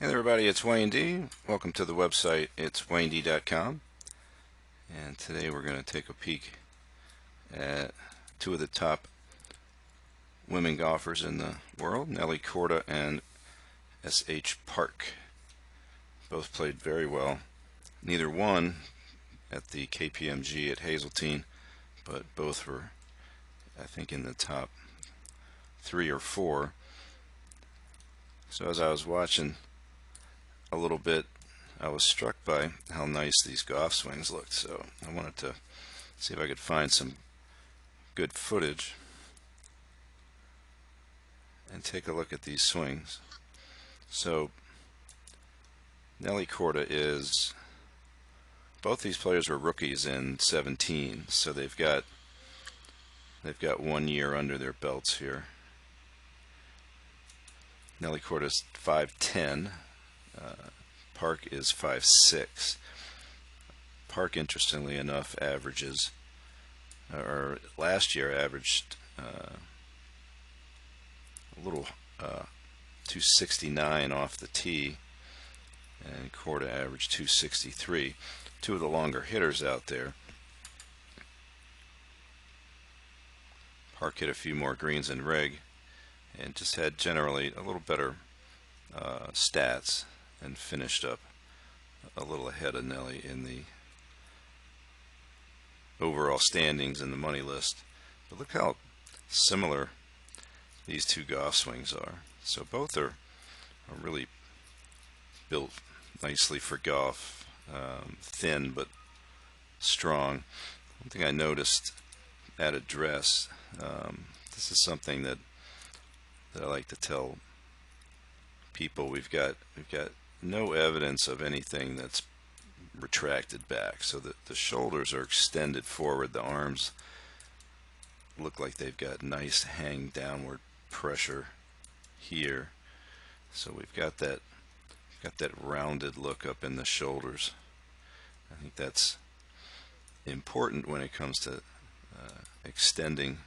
Hey there everybody, it's Wayne D. Welcome to the website, it's WayneD.com. And today we're going to take a peek at two of the top women golfers in the world, Nelly Korda and S.H. Park. Both played very well. Neither won at the KPMG at Hazeltine, but both were, I think, in the top 3 or 4. So as I was watching a little bit, I was struck by how nice these golf swings looked, so I wanted to see if I could find some good footage and take a look at these swings. So Nelly Korda is, both these players were rookies in 17, so they've got 1 year under their belts here. Nelly Korda's 5'10", Park is 5'6". Park, interestingly enough, averages, or last year averaged a little 269 off the tee, and Korda averaged 263. Two of the longer hitters out there. Park hit a few more greens than Reg, and just had generally a little better stats, and finished up a little ahead of Nelly in the overall standings in the money list. But look how similar these two golf swings are. So both are really built nicely for golf, thin but strong. One thing I noticed at address, this is something that I like to tell people. We've got no evidence of anything that's retracted back, so that the shoulders are extended forward. The arms look like they've got nice hang downward pressure here, so we've got that rounded look up in the shoulders. I think that's important when it comes to extending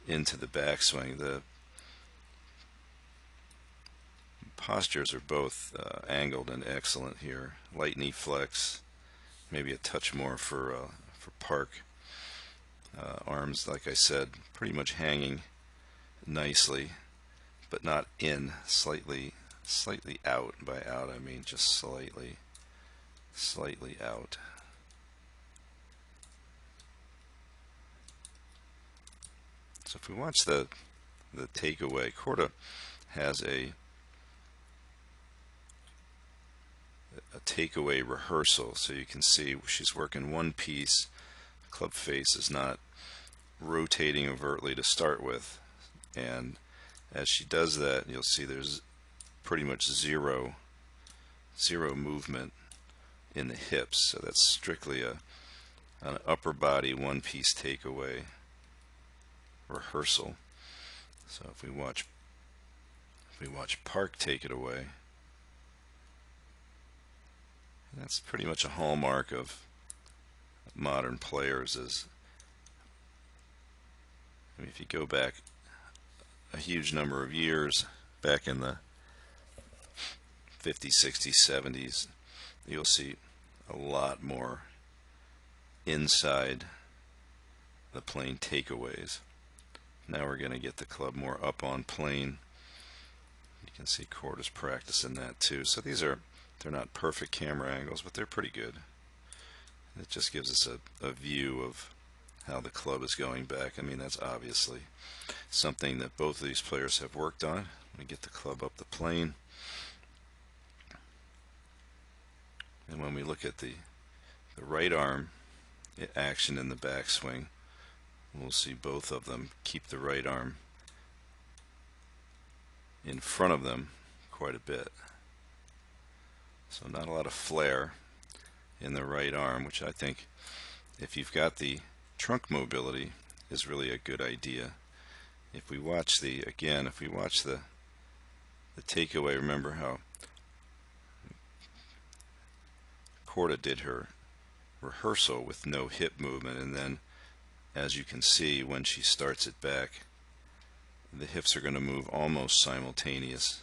into the backswing. The postures are both angled and excellent here. Light knee flex, maybe a touch more for Park. Arms, like I said, pretty much hanging nicely, but not in. Slightly out. By out, I mean just slightly out. So if we watch the takeaway, Korda has a takeaway rehearsal, so you can see she's working one piece. Club face is not rotating overtly to start with, and as she does that, you'll see there's pretty much zero movement in the hips. So that's strictly an upper body one piece takeaway rehearsal. So if we watch Park take it away, that's pretty much a hallmark of modern players. Is, I mean, if you go back a huge number of years, back in the 50s, 60s, 70s, you'll see a lot more inside the plane takeaways. Now we're going to get the club more up on plane. You can see Korda's practicing that too. So they're not perfect camera angles, but they're pretty good. It just gives us a view of how the club is going back. I mean, that's obviously something that both of these players have worked on. We get the club up the plane, and when we look at the right arm action in the backswing, we'll see both of them keep the right arm in front of them quite a bit. So not a lot of flare in the right arm, which I think, if you've got the trunk mobility, is really a good idea. If we watch the takeaway, remember how Korda did her rehearsal with no hip movement, and then, as you can see, when she starts it back, the hips are going to move almost simultaneous.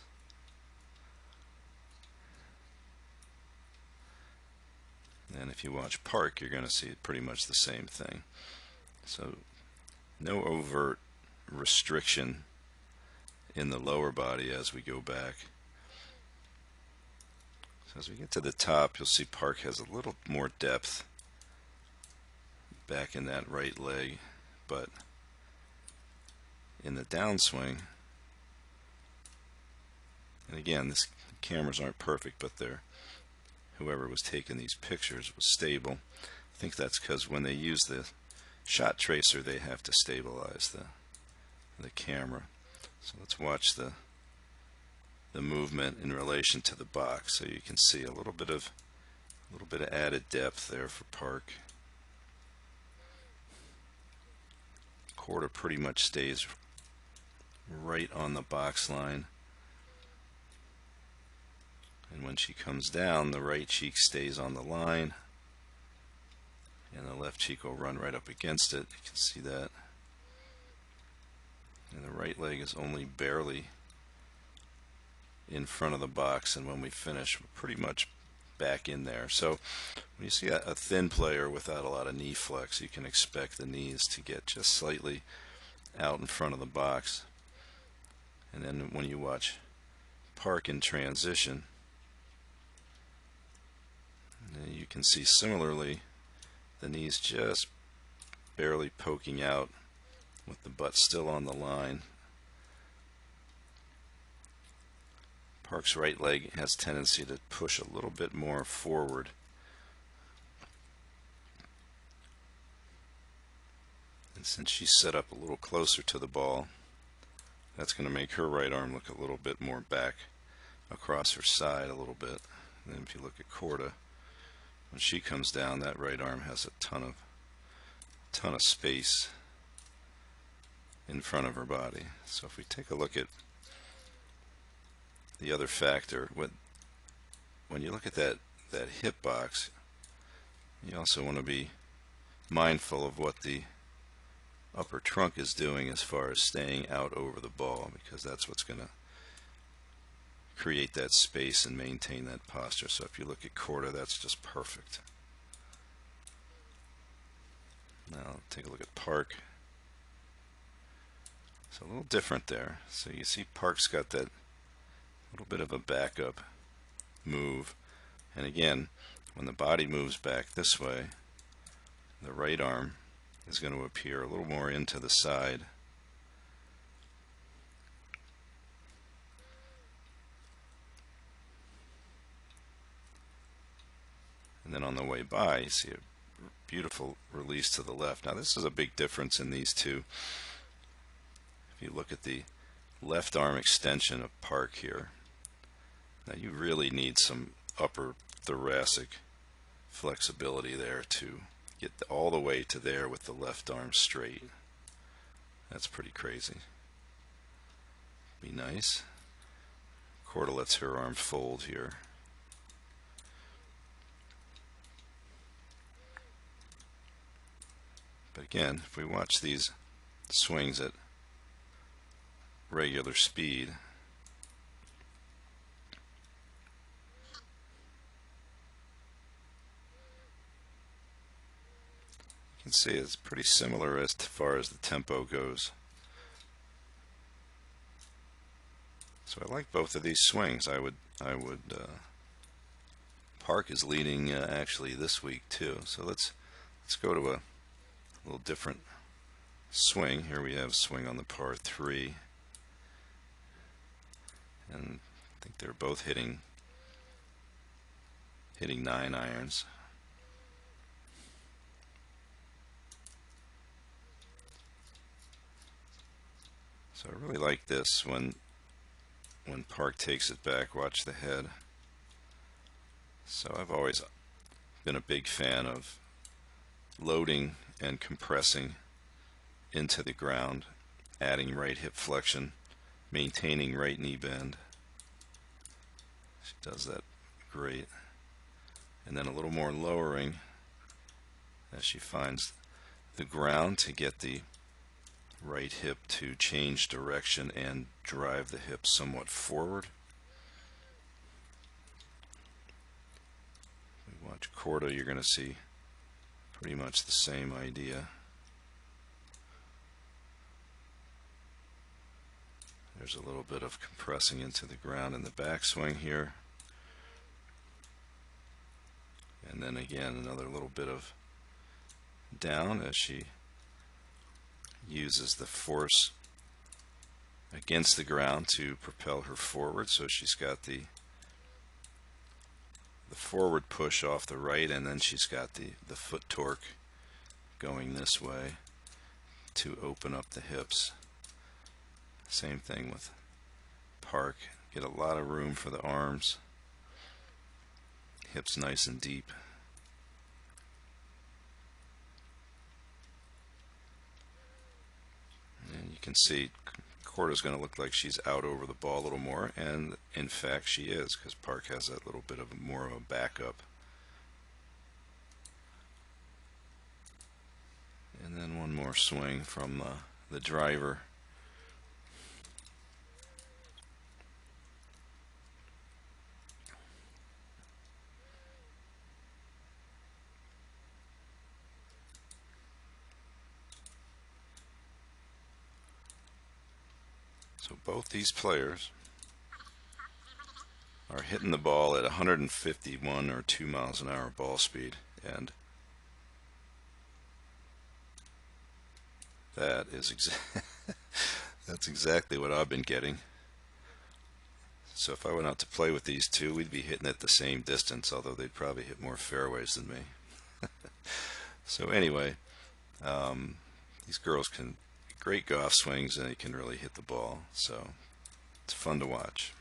And if you watch Park, you're going to see pretty much the same thing. So no overt restriction in the lower body as we go back. So as we get to the top, you'll see Park has a little more depth back in that right leg, but in the downswing, and again, the cameras aren't perfect, but whoever was taking these pictures was stable. I think that's because when they use the shot tracer, they have to stabilize the camera. So let's watch the movement in relation to the box, so you can see a little bit of added depth there for Park. Quarter pretty much stays right on the box line, and when she comes down, the right cheek stays on the line and the left cheek will run right up against it. You can see that. And the right leg is only barely in front of the box, and when we finish, we're pretty much back in there. So when you see a thin player without a lot of knee flex, you can expect the knees to get just slightly out in front of the box. And then when you watch Park in transition, you can see similarly the knees just barely poking out with the butt still on the line. Park's right leg has tendency to push a little bit more forward. And since she's set up a little closer to the ball, that's going to make her right arm look a little bit more back across her side a little bit. And then if you look at Corda, when she comes down, that right arm has a ton of space in front of her body. So if we take a look at the other factor, when you look at that hip box, you also want to be mindful of what the upper trunk is doing as far as staying out over the ball, because that's what's going to create that space and maintain that posture. So if you look at Corda, that's just perfect. Now take a look at Park. It's a little different there. So you see Park's got that little bit of a backup move, and again, when the body moves back this way, the right arm is going to appear a little more into the side. And then on the way by, you see a beautiful release to the left. Now this is a big difference in these two. If you look at the left arm extension of Park here, now you really need some upper thoracic flexibility there to get all the way to there with the left arm straight. That's pretty crazy. Be nice. Corda lets her arm fold here. But again, if we watch these swings at regular speed, you can see it's pretty similar as far as the tempo goes. So I like both of these swings. Park is leading actually this week too. So let's go to a little different swing. Here we have swing on the par 3, and I think they're both hitting 9 irons. So I really like this when Park takes it back. Watch the head. So I've always been a big fan of loading and compressing into the ground, adding right hip flexion, maintaining right knee bend. She does that great. And then a little more lowering as she finds the ground to get the right hip to change direction and drive the hip somewhat forward. We watch watch Corda, you're going to see pretty much the same idea. There's a little bit of compressing into the ground in the backswing here. And then again, another little bit of down as she uses the force against the ground to propel her forward. So she's got the forward push off the right, and then she's got the foot torque going this way to open up the hips. Same thing with Park. Get a lot of room for the arms. Hips nice and deep. And you can see Corda's going to look like she's out over the ball a little more, and in fact she is, because Park has that little bit of more of a backup. And then one more swing from the driver. So both these players are hitting the ball at 151 or 2 miles an hour ball speed, and that is that's exactly what I've been getting. So if I went out to play with these two, we'd be hitting at the same distance, although they'd probably hit more fairways than me. So anyway, these girls can great golf swings, and they can really hit the ball, so it's fun to watch.